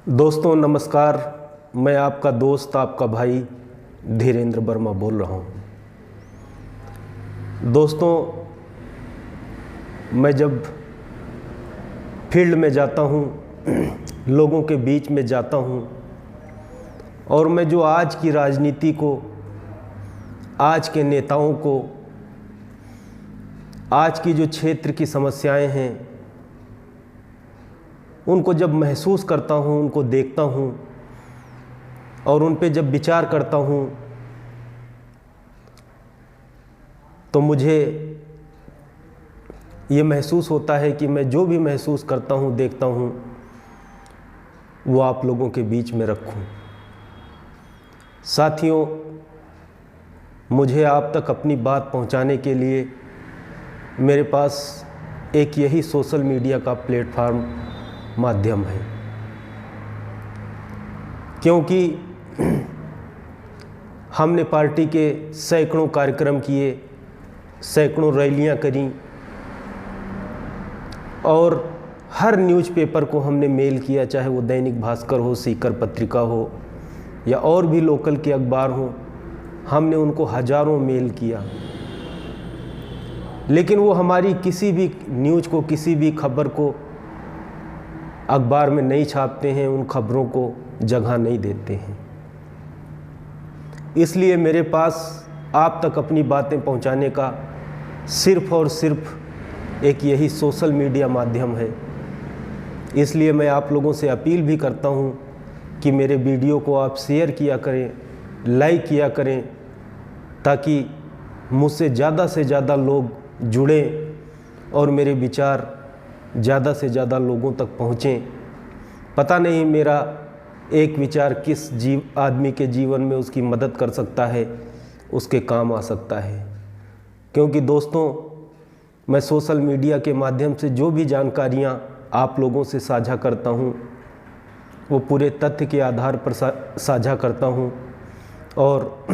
दोस्तों नमस्कार। मैं आपका दोस्त आपका भाई धीरेन्द्र वर्मा बोल रहा हूँ। दोस्तों, मैं जब फील्ड में जाता हूँ, लोगों के बीच में जाता हूँ और मैं जो आज की राजनीति को, आज के नेताओं को, आज की जो क्षेत्र की समस्याएं हैं, उनको जब महसूस करता हूँ, उनको देखता हूँ और उन पे जब विचार करता हूँ तो मुझे ये महसूस होता है कि मैं जो भी महसूस करता हूँ, देखता हूँ, वो आप लोगों के बीच में रखूँ। साथियों, मुझे आप तक अपनी बात पहुँचाने के लिए मेरे पास एक यही सोशल मीडिया का प्लेटफॉर्म माध्यम है, क्योंकि हमने पार्टी के सैकड़ों कार्यक्रम किए, सैकड़ों रैलियां करी और हर न्यूज़पेपर को हमने मेल किया, चाहे वो दैनिक भास्कर हो, सीकर पत्रिका हो या और भी लोकल के अखबार हो, हमने उनको हजारों मेल किया। लेकिन वो हमारी किसी भी न्यूज़ को, किसी भी खबर को अखबार में नहीं छापते हैं, उन खबरों को जगह नहीं देते हैं। इसलिए मेरे पास आप तक अपनी बातें पहुंचाने का सिर्फ और सिर्फ एक यही सोशल मीडिया माध्यम है। इसलिए मैं आप लोगों से अपील भी करता हूं कि मेरे वीडियो को आप शेयर किया करें, लाइक किया करें, ताकि मुझसे ज़्यादा से ज़्यादा लोग जुड़ें और मेरे विचार ज़्यादा से ज़्यादा लोगों तक पहुँचें। पता नहीं मेरा एक विचार किस आदमी के जीवन में उसकी मदद कर सकता है, उसके काम आ सकता है। क्योंकि दोस्तों, मैं सोशल मीडिया के माध्यम से जो भी जानकारियाँ आप लोगों से साझा करता हूँ, वो पूरे तथ्य के आधार पर साझा करता हूँ और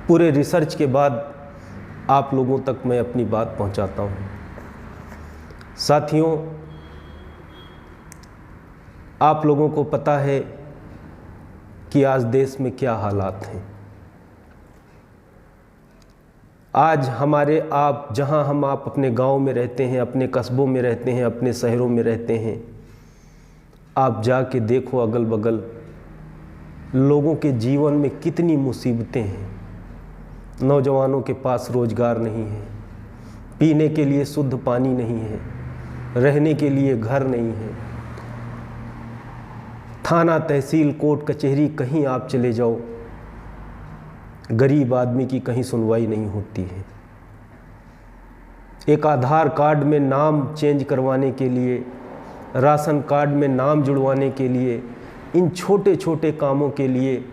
पूरे रिसर्च के बाद आप लोगों तक मैं अपनी बात पहुँचाता हूँ। साथियों, आप लोगों को पता है कि आज देश में क्या हालात हैं। आज हमारे आप जहां आप अपने गांव में रहते हैं, अपने कस्बों में रहते हैं, अपने शहरों में रहते हैं, आप जाके देखो अगल बगल लोगों के जीवन में कितनी मुसीबतें हैं। नौजवानों के पास रोजगार नहीं है, पीने के लिए शुद्ध पानी नहीं है, रहने के लिए घर नहीं है। थाना, तहसील, कोर्ट कचहरी कहीं आप चले जाओ, गरीब आदमी की कहीं सुनवाई नहीं होती है। एक आधार कार्ड में नाम चेंज करवाने के लिए, राशन कार्ड में नाम जुड़वाने के लिए, इन छोटे छोटे कामों के लिए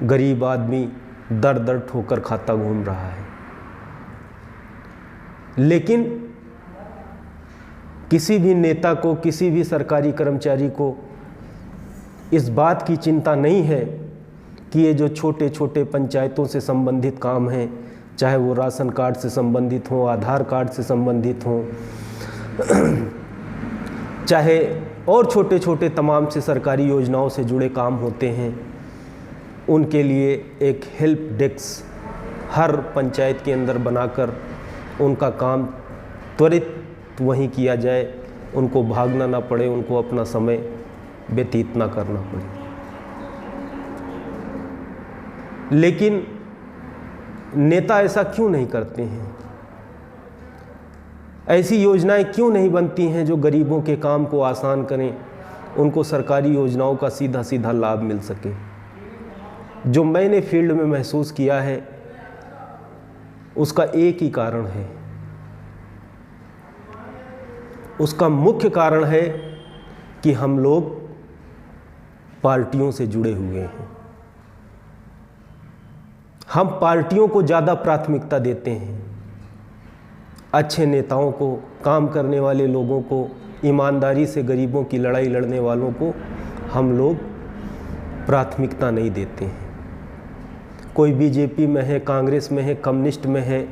गरीब आदमी दर दर ठोकर खाता घूम रहा है। लेकिन किसी भी नेता को, किसी भी सरकारी कर्मचारी को इस बात की चिंता नहीं है कि ये जो छोटे छोटे पंचायतों से संबंधित काम हैं, चाहे वो राशन कार्ड से संबंधित हो, आधार कार्ड से संबंधित हो, चाहे और छोटे छोटे तमाम से सरकारी योजनाओं से जुड़े काम होते हैं, उनके लिए एक हेल्प डेस्क हर पंचायत के अंदर बनाकर उनका काम त्वरित वहीं किया जाए, उनको भागना ना पड़े, उनको अपना समय व्यतीत ना करना पड़े। लेकिन नेता ऐसा क्यों नहीं करते हैं? ऐसी योजनाएं क्यों नहीं बनती हैं जो गरीबों के काम को आसान करें, उनको सरकारी योजनाओं का सीधा सीधा लाभ मिल सके? जो मैंने फील्ड में महसूस किया है, उसका एक ही कारण है। उसका मुख्य कारण है कि हम लोग पार्टियों से जुड़े हुए हैं। हम पार्टियों को ज़्यादा प्राथमिकता देते हैं। अच्छे नेताओं को, काम करने वाले लोगों को, ईमानदारी से गरीबों की लड़ाई लड़ने वालों को हम लोग प्राथमिकता नहीं देते हैं। कोई बीजेपी में है, कांग्रेस में है, कम्युनिस्ट में है,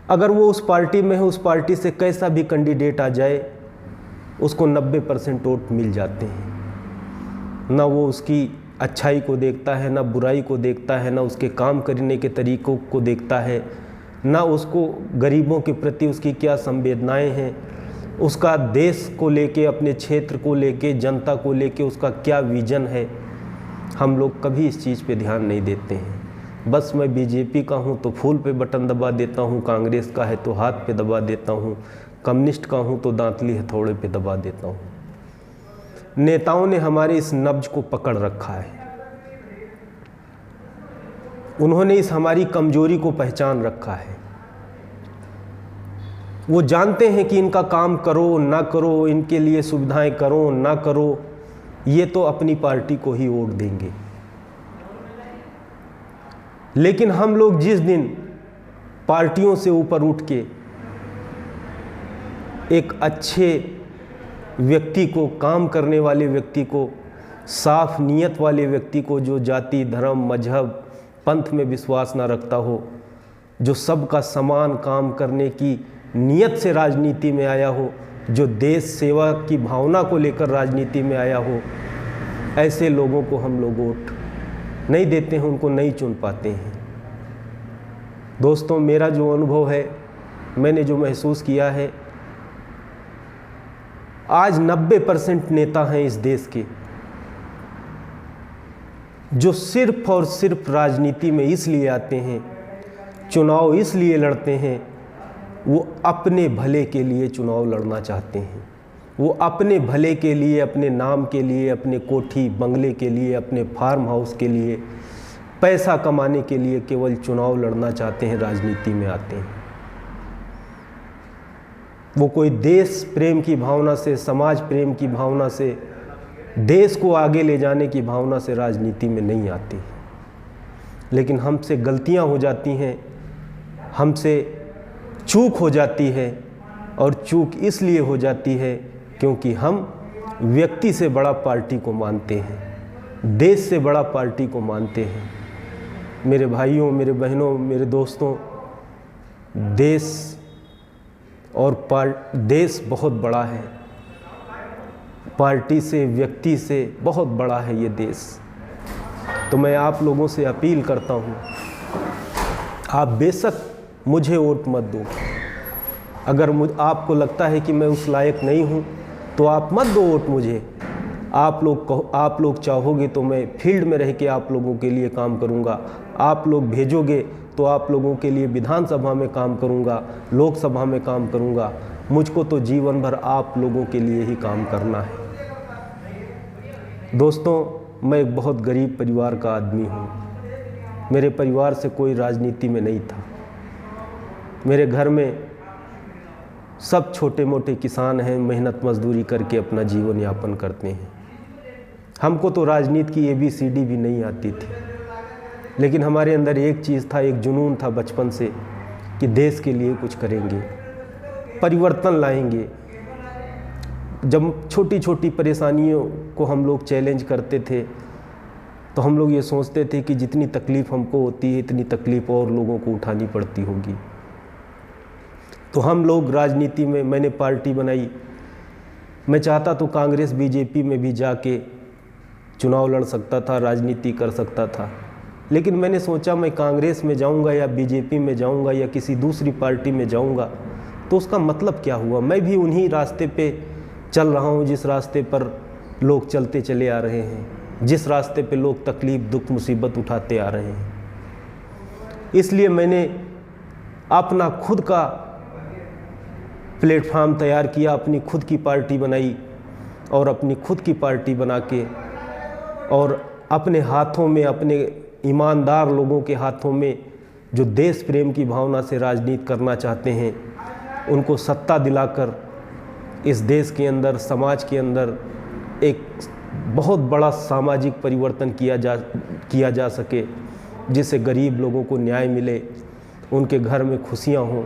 अगर वो उस पार्टी में है, उस पार्टी से कैसा भी कैंडिडेट आ जाए, उसको 90% वोट मिल जाते हैं। ना वो उसकी अच्छाई को देखता है, ना बुराई को देखता है, ना उसके काम करने के तरीक़ों को देखता है, ना उसको गरीबों के प्रति उसकी क्या संवेदनाएं हैं, उसका देश को लेके, अपने क्षेत्र को लेके, जनता को लेके उसका क्या विज़न है। हम लोग कभी इस चीज़ पे ध्यान नहीं देते हैं। बस मैं बीजेपी का हूँ तो फूल पे बटन दबा देता हूँ, कांग्रेस का है तो हाथ पे दबा देता हूँ, कम्युनिस्ट का हूँ तो दांतली हथौड़े पे दबा देता हूँ। नेताओं ने हमारे इस नब्ज को पकड़ रखा है, उन्होंने इस हमारी कमजोरी को पहचान रखा है। वो जानते हैं कि इनका काम करो ना करो, इनके लिए सुविधाएं करो ना करो, ये तो अपनी पार्टी को ही वोट देंगे। लेकिन हम लोग जिस दिन पार्टियों से ऊपर उठ के एक अच्छे व्यक्ति को, काम करने वाले व्यक्ति को, साफ नीयत वाले व्यक्ति को, जो जाति, धर्म, मजहब, पंथ में विश्वास ना रखता हो, जो सबका समान काम करने की नीयत से राजनीति में आया हो, जो देश सेवा की भावना को लेकर राजनीति में आया हो, ऐसे लोगों को हम लोग वोट नहीं देते हैं, उनको नहीं चुन पाते हैं। दोस्तों, मेरा जो अनुभव है, मैंने जो महसूस किया है, आज 90% नेता हैं इस देश के जो सिर्फ और सिर्फ राजनीति में इसलिए आते हैं, चुनाव इसलिए लड़ते हैं, वो अपने भले के लिए चुनाव लड़ना चाहते हैं। वो अपने भले के लिए, अपने नाम के लिए, अपने कोठी बंगले के लिए, अपने फार्म हाउस के लिए, पैसा कमाने के लिए केवल चुनाव लड़ना चाहते हैं, राजनीति में आते हैं। वो कोई देश प्रेम की भावना से, समाज प्रेम की भावना से, देश को आगे ले जाने की भावना से राजनीति में नहीं आती। लेकिन हमसे गलतियां हो जाती हैं, हमसे चूक हो जाती है, और चूक इसलिए हो जाती है क्योंकि हम व्यक्ति से बड़ा पार्टी को मानते हैं, देश से बड़ा पार्टी को मानते हैं। मेरे भाइयों, मेरे बहनों, मेरे दोस्तों, देश और देश बहुत बड़ा है, पार्टी से, व्यक्ति से बहुत बड़ा है ये देश। तो मैं आप लोगों से अपील करता हूँ, आप बेशक मुझे वोट मत दो। अगर आपको लगता है कि मैं उस लायक नहीं हूँ तो आप मत दो वोट मुझे। आप लोग चाहोगे तो मैं फील्ड में रह के आप लोगों के लिए काम करूँगा। आप लोग भेजोगे तो आप लोगों के लिए विधानसभा में काम करूँगा, लोकसभा में काम करूँगा। मुझको तो जीवन भर आप लोगों के लिए ही काम करना है। दोस्तों, मैं एक बहुत गरीब परिवार का आदमी हूँ। मेरे परिवार से कोई राजनीति में नहीं था। मेरे घर में सब छोटे मोटे किसान हैं, मेहनत मजदूरी करके अपना जीवन यापन करते हैं। हमको तो राजनीति की ABCD भी नहीं आती थी, लेकिन हमारे अंदर एक चीज़ था, एक जुनून था बचपन से कि देश के लिए कुछ करेंगे, परिवर्तन लाएंगे। जब छोटी छोटी परेशानियों को हम लोग चैलेंज करते थे तो हम लोग ये सोचते थे कि जितनी तकलीफ़ हमको होती है, इतनी तकलीफ़ और लोगों को उठानी पड़ती होगी। तो हम लोग राजनीति में, मैंने पार्टी बनाई। मैं चाहता तो कांग्रेस BJP में भी जाके चुनाव लड़ सकता था, राजनीति कर सकता था, लेकिन मैंने सोचा मैं कांग्रेस में जाऊंगा या BJP में जाऊंगा या किसी दूसरी पार्टी में जाऊंगा तो उसका मतलब क्या हुआ। मैं भी उन्हीं रास्ते पे चल रहा हूँ जिस रास्ते पर लोग चलते चले आ रहे हैं, जिस रास्ते पे लोग तकलीफ़, दुख, मुसीबत उठाते आ रहे हैं। इसलिए मैंने अपना खुद का प्लेटफॉर्म तैयार किया, अपनी खुद की पार्टी बनाई, और अपनी खुद की पार्टी बना के और अपने हाथों में, अपने ईमानदार लोगों के हाथों में, जो देश प्रेम की भावना से राजनीति करना चाहते हैं, उनको सत्ता दिलाकर इस देश के अंदर, समाज के अंदर एक बहुत बड़ा सामाजिक परिवर्तन किया जा सके, जिससे गरीब लोगों को न्याय मिले, उनके घर में खुशियां हों।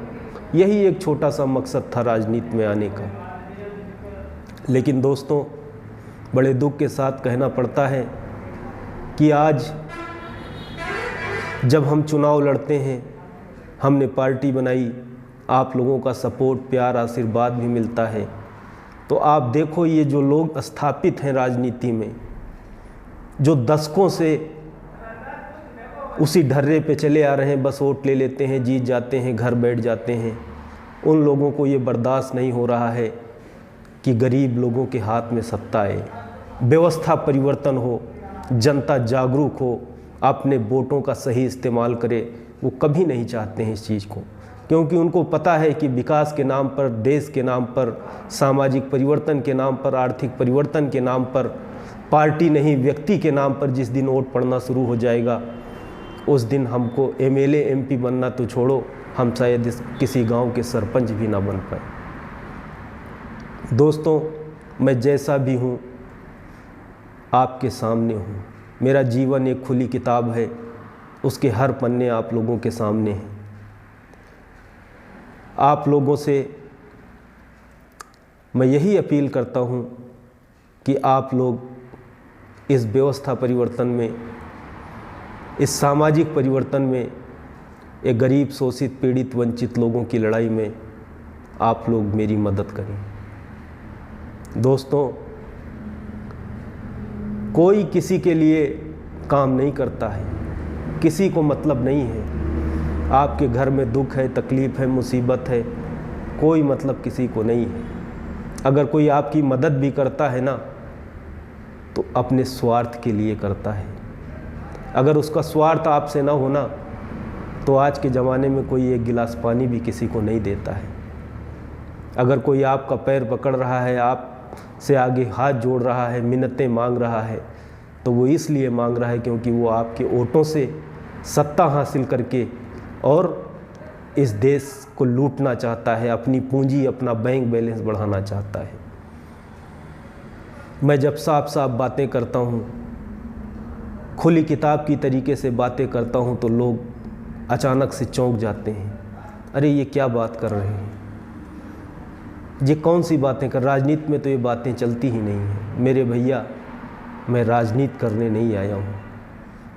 यही एक छोटा सा मकसद था राजनीति में आने का। लेकिन दोस्तों, बड़े दुख के साथ कहना पड़ता है कि आज जब हम चुनाव लड़ते हैं, हमने पार्टी बनाई, आप लोगों का सपोर्ट, प्यार, आशीर्वाद भी मिलता है, तो आप देखो ये जो लोग स्थापित हैं राजनीति में, जो दशकों से उसी ढर्रे पे चले आ रहे हैं, बस वोट ले लेते हैं, जीत जाते हैं, घर बैठ जाते हैं, उन लोगों को ये बर्दाश्त नहीं हो रहा है कि गरीब लोगों के हाथ में सत्ता आए, व्यवस्था परिवर्तन हो, जनता जागरूक हो, अपने वोटों का सही इस्तेमाल करे। वो कभी नहीं चाहते हैं इस चीज़ को, क्योंकि उनको पता है कि विकास के नाम पर, देश के नाम पर, सामाजिक परिवर्तन के नाम पर, आर्थिक परिवर्तन के नाम पर, पार्टी नहीं व्यक्ति के नाम पर जिस दिन वोट पड़ना शुरू हो जाएगा, उस दिन हमको एमएलए एमपी बनना तो छोड़ो, हम शायद किसी गांव के सरपंच भी ना बन पाए। दोस्तों, मैं जैसा भी हूँ आपके सामने हूँ। मेरा जीवन एक खुली किताब है, उसके हर पन्ने आप लोगों के सामने हैं। आप लोगों से मैं यही अपील करता हूँ कि आप लोग इस व्यवस्था परिवर्तन में, इस सामाजिक परिवर्तन में, एक गरीब, शोषित, पीड़ित, वंचित लोगों की लड़ाई में आप लोग मेरी मदद करें। दोस्तों, कोई किसी के लिए काम नहीं करता है, किसी को मतलब नहीं है। आपके घर में दुख है, तकलीफ़ है, मुसीबत है, कोई मतलब किसी को नहीं है। अगर कोई आपकी मदद भी करता है ना, तो अपने स्वार्थ के लिए करता है। अगर उसका स्वार्थ आपसे ना होना, तो आज के ज़माने में कोई एक गिलास पानी भी किसी को नहीं देता है। अगर कोई आपका पैर पकड़ रहा है, आपसे आगे हाथ जोड़ रहा है, मिन्नतें मांग रहा है, तो वो इसलिए मांग रहा है क्योंकि वो आपके वोटों से सत्ता हासिल करके और इस देश को लूटना चाहता है, अपनी पूंजी, अपना बैंक बैलेंस बढ़ाना चाहता है। मैं जब साफ साफ बातें करता हूँ, खुली किताब की तरीके से बातें करता हूँ, तो लोग अचानक से चौंक जाते हैं, अरे ये क्या बात कर रहे हैं, ये कौन सी बातें कर। राजनीति में तो ये बातें चलती ही नहीं हैं। मेरे भैया, मैं राजनीति करने नहीं आया हूँ,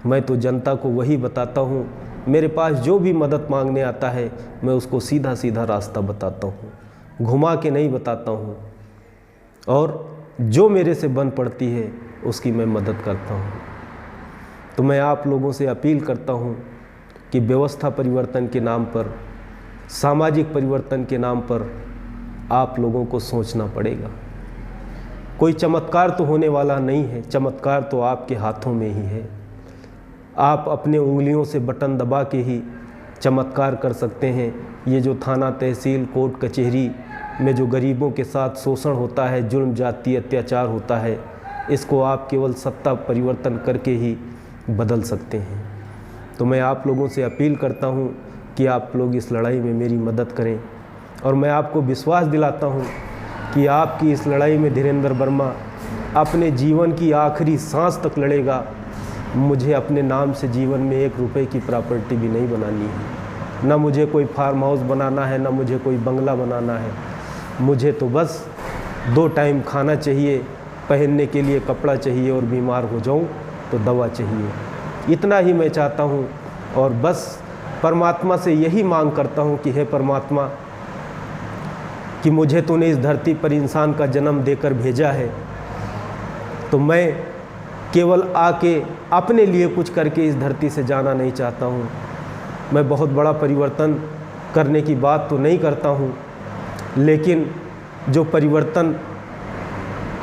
मैं तो जनता को वही बताता हूँ। मेरे पास जो भी मदद मांगने आता है, मैं उसको सीधा सीधा रास्ता बताता हूँ, घुमा के नहीं बताता हूँ, और जो मेरे से बन पड़ती है उसकी मैं मदद करता हूँ। तो मैं आप लोगों से अपील करता हूँ कि व्यवस्था परिवर्तन के नाम पर, सामाजिक परिवर्तन के नाम पर आप लोगों को सोचना पड़ेगा। कोई चमत्कार तो होने वाला नहीं है, चमत्कार तो आपके हाथों में ही है। आप अपने उंगलियों से बटन दबा के ही चमत्कार कर सकते हैं। ये जो थाना, तहसील, कोर्ट, कचहरी में जो गरीबों के साथ शोषण होता है, जुल्म, जाति, अत्याचार होता है, इसको आप केवल सत्ता परिवर्तन करके ही बदल सकते हैं। तो मैं आप लोगों से अपील करता हूँ कि आप लोग इस लड़ाई में मेरी मदद करें, और मैं आपको विश्वास दिलाता हूँ कि आपकी इस लड़ाई में धीरेंद्र वर्मा अपने जीवन की आखिरी सांस तक लड़ेगा। मुझे अपने नाम से जीवन में 1 रुपए की प्रॉपर्टी भी नहीं बनानी है, ना मुझे कोई फार्म हाउस बनाना है, ना मुझे कोई बंगला बनाना है। मुझे तो बस 2 टाइम खाना चाहिए, पहनने के लिए कपड़ा चाहिए, और बीमार हो जाऊँ तो दवा चाहिए। इतना ही मैं चाहता हूँ, और बस परमात्मा से यही मांग करता हूँ कि हे परमात्मा, कि मुझे तूने इस धरती पर इंसान का जन्म देकर भेजा है, तो मैं केवल आके अपने लिए कुछ करके इस धरती से जाना नहीं चाहता हूँ। मैं बहुत बड़ा परिवर्तन करने की बात तो नहीं करता हूँ, लेकिन जो परिवर्तन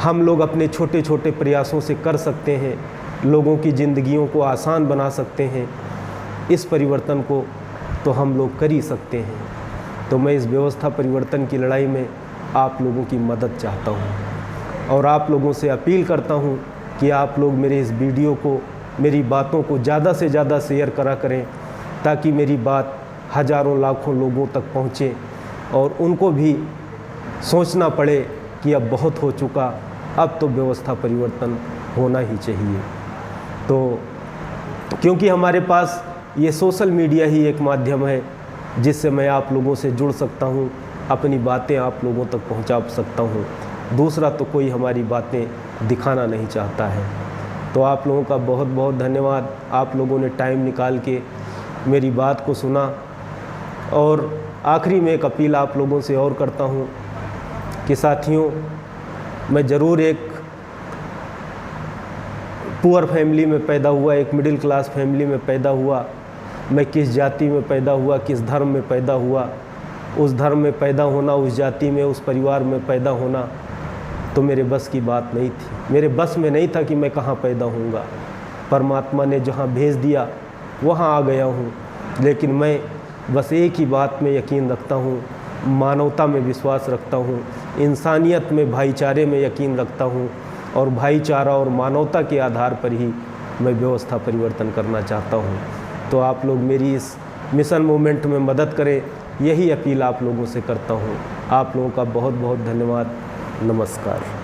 हम लोग अपने छोटे छोटे प्रयासों से कर सकते हैं, लोगों की ज़िंदगियों को आसान बना सकते हैं, इस परिवर्तन को तो हम लोग कर ही सकते हैं। तो मैं इस व्यवस्था परिवर्तन की लड़ाई में आप लोगों की मदद चाहता हूँ, और आप लोगों से अपील करता हूँ कि आप लोग मेरे इस वीडियो को, मेरी बातों को ज़्यादा से ज़्यादा शेयर करा करें, ताकि मेरी बात हज़ारों लाखों लोगों तक पहुँचे, और उनको भी सोचना पड़े कि अब बहुत हो चुका, अब तो व्यवस्था परिवर्तन होना ही चाहिए। तो क्योंकि हमारे पास ये सोशल मीडिया ही एक माध्यम है जिससे मैं आप लोगों से जुड़ सकता हूँ, अपनी बातें आप लोगों तक पहुँचा सकता हूँ। दूसरा तो कोई हमारी बातें दिखाना नहीं चाहता है। तो आप लोगों का बहुत बहुत धन्यवाद, आप लोगों ने टाइम निकाल के मेरी बात को सुना। और आखिरी में एक अपील आप लोगों से और करता हूँ कि साथियों, मैं ज़रूर एक पुअर फैमिली में पैदा हुआ, एक मिडिल क्लास फैमिली में पैदा हुआ। मैं किस जाति में पैदा हुआ, किस धर्म में पैदा हुआ, उस धर्म में पैदा होना, उस जाति में, उस परिवार में पैदा होना तो मेरे बस की बात नहीं थी। मेरे बस में नहीं था कि मैं कहाँ पैदा होऊंगा। परमात्मा ने जहाँ भेज दिया वहाँ आ गया हूँ। लेकिन मैं बस एक ही बात में यकीन रखता हूँ, मानवता में विश्वास रखता हूँ, इंसानियत में, भाईचारे में यकीन रखता हूँ और भाईचारा और मानवता के आधार पर ही मैं व्यवस्था परिवर्तन करना चाहता हूँ। तो आप लोग मेरी इस मिशन मूवमेंट में मदद करें, यही अपील आप लोगों से करता हूँ। आप लोगों का बहुत बहुत धन्यवाद। नमस्कार।